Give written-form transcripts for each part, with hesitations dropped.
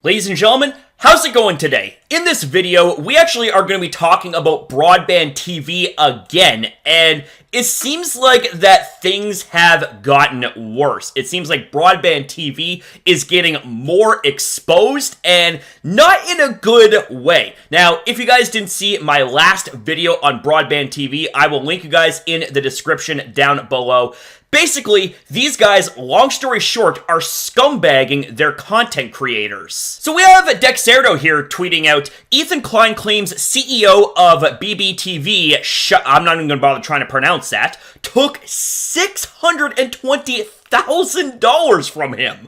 Ladies and gentlemen, how's it going today? In this video, we actually are going to be talking about BroadbandTV again, and it seems like that things have gotten worse. It seems like BroadbandTV is getting more exposed, and not in a good way. Now, if you guys didn't see my last video on BroadbandTV, I will link you guys in the description down below. Basically, these guys, long story short, are scumbagging their content creators. So we have Dexerto here tweeting out, Ethan Klein claims CEO of BBTV, I'm not even going to bother trying to pronounce that, took $620,000 from him.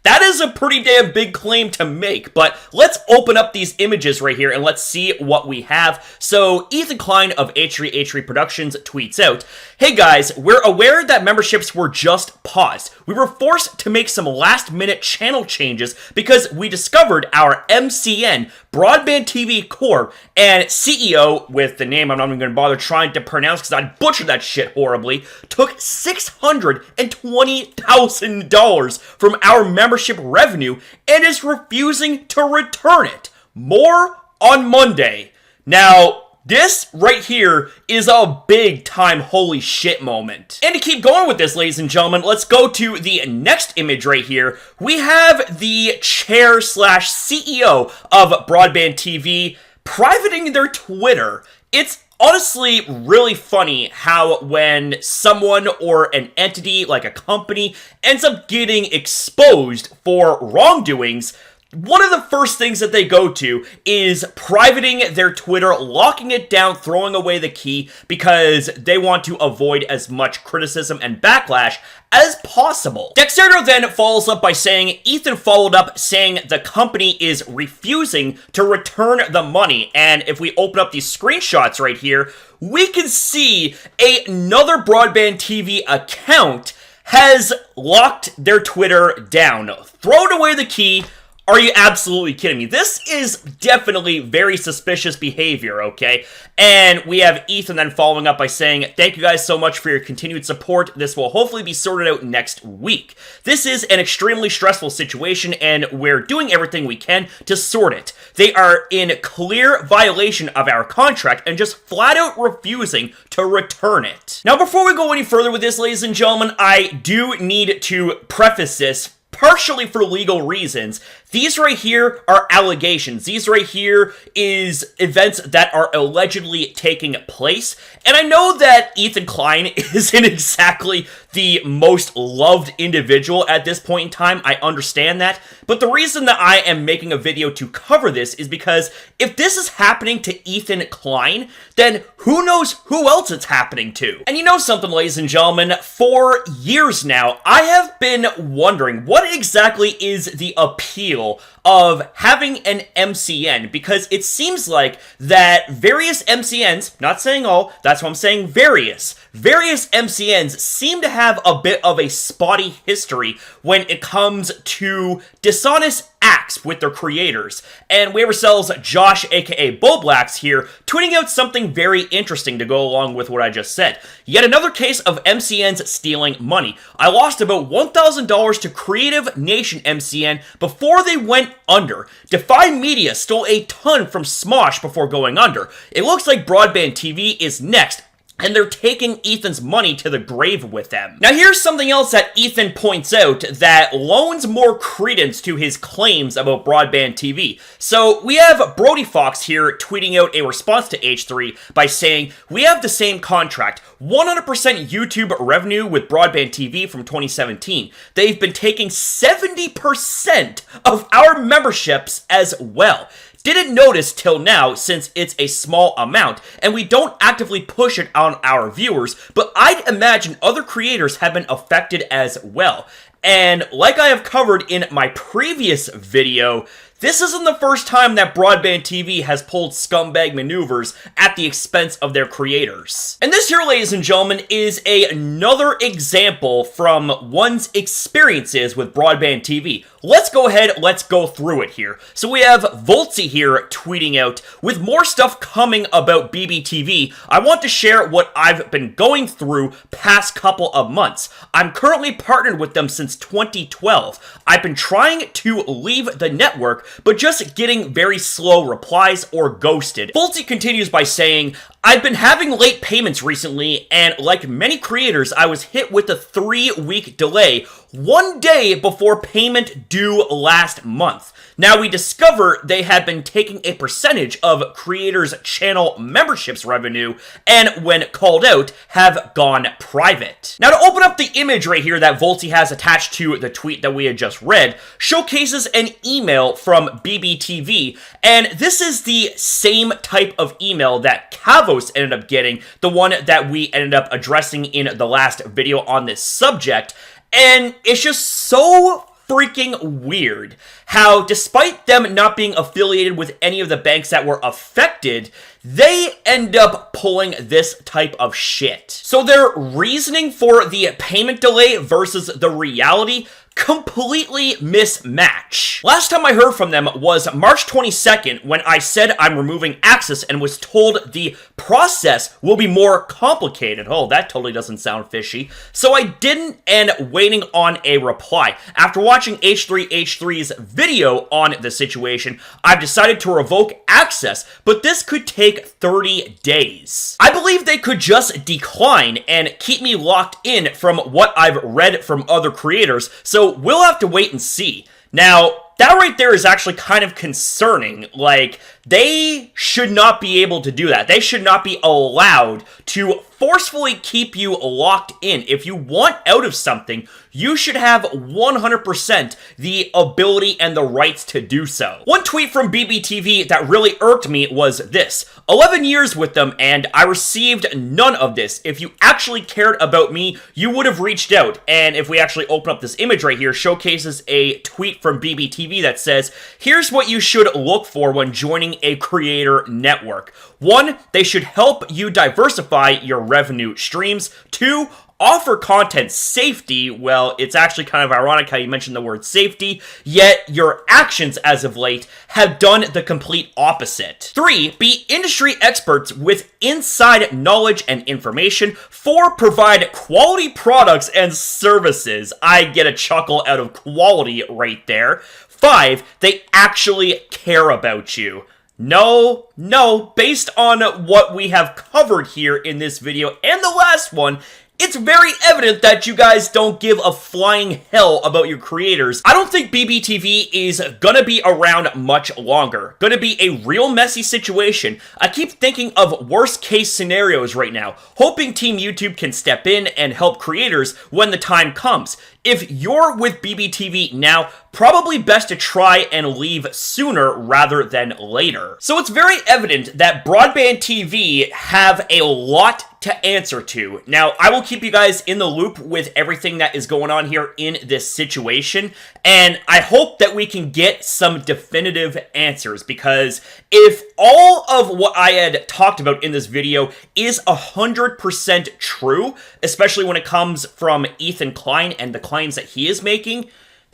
That is a pretty damn big claim to make, but let's open up these images right here and let's see what we have. So Ethan Klein of H3H3 Productions tweets out, "Hey guys, we're aware that memberships were just paused. We were forced to make some last-minute channel changes because we discovered our MCN, BroadbandTV Corp, and CEO, with the name I'm not even going to bother trying to pronounce because I'd butcher that shit horribly, took $620,000 from our membership revenue and is refusing to return it. More on Monday." Now, this right here is a big time holy shit moment. And to keep going with this, ladies and gentlemen, let's go to the next image right here. We have the chair slash CEO of BroadbandTV privating their Twitter. It's honestly really funny how when someone or an entity like a company ends up getting exposed for wrongdoings, one of the first things that they go to is privating their Twitter, locking it down, throwing away the key because they want to avoid as much criticism and backlash as possible. Dexerto then follows up by saying, Ethan followed up saying the company is refusing to return the money. And if we open up these screenshots right here, we can see another BroadbandTV account has locked their Twitter down, thrown away the key. Are you absolutely kidding me? This is definitely very suspicious behavior, okay? And we have Ethan then following up by saying, thank you guys so much for your continued support. This will hopefully be sorted out next week. This is an extremely stressful situation, and we're doing everything we can to sort it. They are in clear violation of our contract and just flat out refusing to return it. Now, before we go any further with this, ladies and gentlemen, I do need to preface this partially for legal reasons. These right here are allegations. These right here is events that are allegedly taking place. And I know that Ethan Klein isn't exactly the most loved individual at this point in time. I understand that. But the reason that I am making a video to cover this is because if this is happening to Ethan Klein, then who knows who else it's happening to. And you know something, ladies and gentlemen, for years now, I have been wondering what exactly is the appeal of having an MCN, because it seems like that various MCNs, not saying all, that's what I'm saying, various MCNs seem to have a bit of a spotty history when it comes to dishonest acts with their creators. And we have ourselves Josh, aka Boblax here, tweeting out something very interesting to go along with what I just said. Yet another case of MCNs stealing money. I lost about $1,000 to Creative Nation MCN before they went under. Defy Media stole a ton from Smosh before going under. It looks like BroadbandTV is next, and they're taking Ethan's money to the grave with them. Now here's something else that Ethan points out that loans more credence to his claims about BroadbandTV. So we have Brody Fox here tweeting out a response to H3 by saying, we have the same contract, 100% YouTube revenue with BroadbandTV from 2017. They've been taking 70% of our memberships as well. Didn't notice till now since it's a small amount and we don't actively push it on our viewers, but I'd imagine other creators have been affected as well. And like I have covered in my previous video, this isn't the first time that BroadbandTV has pulled scumbag maneuvers at the expense of their creators. And this here, ladies and gentlemen, is another example from one's experiences with BroadbandTV. Let's go ahead, let's go through it here. So we have Voltsy here tweeting out, with more stuff coming about BBTV, I want to share what I've been going through past couple of months. I'm currently partnered with them since 2012. I've been trying to leave the network, but just getting very slow replies or ghosted. Volty continues by saying, I've been having late payments recently, and like many creators, I was hit with a 3-week delay 1 day before payment due last month. Now, we discover they had been taking a percentage of creators' channel memberships revenue, and when called out, have gone private. Now, to open up the image right here that Volty has attached to the tweet that we had just read, showcases an email from BBTV, and this is the same type of email that Kavos ended up getting, the one that we ended up addressing in the last video on this subject, and it's just so freaking weird how, despite them not being affiliated with any of the banks that were affected, they end up pulling this type of shit. So their reasoning for the payment delay versus the reality completely mismatch. Last time I heard from them was March 22nd when I said I'm removing access and was told the process will be more complicated. Oh, that totally doesn't sound fishy. So I didn't end waiting on a reply. After watching H3H3's video on the situation, I've decided to revoke access, but this could take 30 days. I believe they could just decline and keep me locked in from what I've read from other creators, so we'll have to wait and see. Now, that right there is actually kind of concerning. Like, they should not be able to do that. They should not be allowed to forcefully keep you locked in. If you want out of something, you should have 100% the ability and the rights to do so. One tweet from BBTV that really irked me was this: 11 years with them and I received none of this. If you actually cared about me, you would have reached out. And if we actually open up this image right here, showcases a tweet from BBTV that says, here's what you should look for when joining a creator network. 1, they should help you diversify your revenue streams. 2, offer content safety. Well, it's actually kind of ironic how you mentioned the word safety, yet your actions as of late have done the complete opposite. 3, be industry experts with inside knowledge and information. 4, provide quality products and services. I get a chuckle out of quality right there. 5, they actually care about you. No, based on what we have covered here in this video and the last one, it's very evident that you guys don't give a flying hell about your creators. I don't think BBTV is gonna be around much longer. Gonna be a real messy situation. I keep thinking of worst case scenarios right now, hoping Team YouTube can step in and help creators when the time comes. If you're with BBTV now, probably best to try and leave sooner rather than later. So it's very evident that BroadbandTV have a lot to answer to. Now, I will keep you guys in the loop with everything that is going on here in this situation, and I hope that we can get some definitive answers, because if all of what I had talked about in this video is 100% true, especially when it comes from Ethan Klein and the claims that he is making,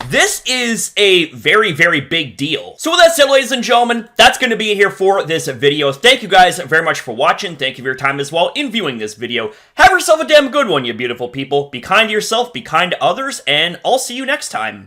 this is a very, very big deal. So with that said, ladies and gentlemen, that's going to be it here for this video. Thank you guys very much for watching. Thank you for your time as well in viewing this video. Have yourself a damn good one, you beautiful people. Be kind to yourself, be kind to others, and I'll see you next time.